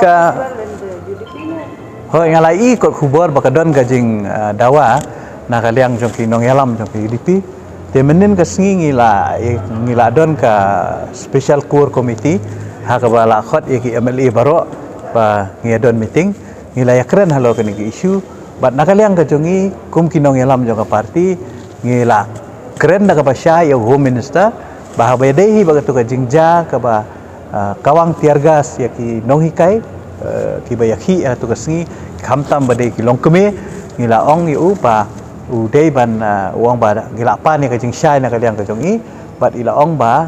ka hoi ngalai ikut khubur bakadon gajing dawa na kaliang jong kinong yalam jong UDP te menin ka sngi ngila don ka special core committee ha ka bala khot ki MLA baro ba ngedon meeting ngila yakren halo ka ni issue bat na kaliang ka jongi kum kinong yalam jong ka party ngila keren na ka pasya ya home minister bah badehi bagatu ka jingja ka ba kawang tiargas ya ki nonghikai ki bayakhi tu kasngi khamtam bade ki longkeme ngila ong yu pa u dei ban uang ba ngila pa ni ka jingshai na kaliang ka jongi bat ila ong ba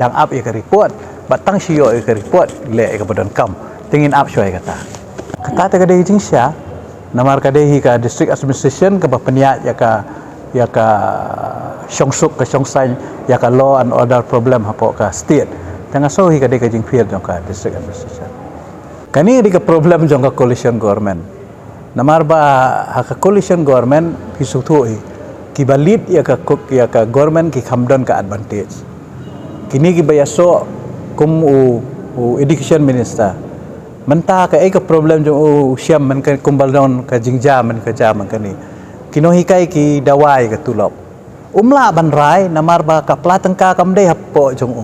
dang up ya ka report bat tang sio ya ka report le ka bodon kam tingin up shoi kata ta ka dei jingsha namar ka dei ka district administration ka ba peniat ya ka syongsuk ka syongsai ya ka law and order problem hapo ka state tengah sohi ka deka jing fier jong ka district administration kani deka problem jong ka coalition government namar ba ha ka coalition government kisutoi ki balit ya ka government ki khamdon ka advantage kini ki bayaso kum u education minister menta ka ka problem jong siam man ka kumbal don ka jingja man ka jam kani kinohikai ki dawai ka tulop umla ban rai namar ba ka platengka kamde hapo jong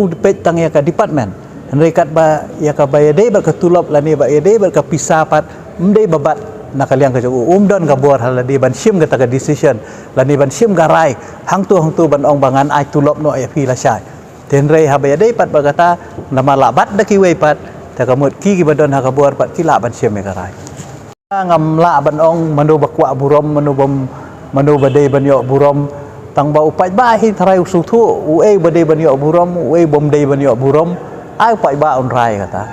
depet tang ya ka department rekat ba ya ka bayade ba ka tulop lani ba yade ba ka pisapat mdei babat nakaliang ka don ka bor haladi ban sim ka ta decision lani ban sim ka rai hang tu ban ong bangan ai tulop no ya pi la sai ten rei ha bayade pat ba kata nama labat da ki wei pat ta ka mut ki ba don ha ka bor pat ki la ban sim ka rai ngam la ban ong manu bakwa burom manu badei ban yo burom tang ba upai ba hi tharai usu thu ue bade ban yo burom ue bom dei ban yo burom ai upai ba on rai kata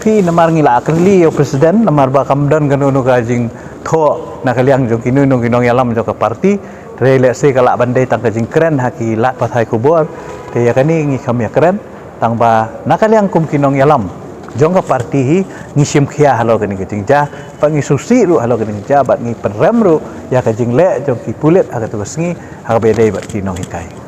phi namar ngila akli yo president namar ba kamdan kanunu ka jing tho na kaliang jo kinunu kinong yalam jo ka party re le se kala bandai tang ka jing kren haki la pathai kubor te ya kani ngi kham ya kren tang ba na kaliang kum kinong yalam jong ka party hi ngisim khia halo kani ka jing ja pa ngi susi ru halo kani ja ba ngi penrem ru ya ka jing le jong ki pulit aga tu sngi ha bedai ba ki nong hikai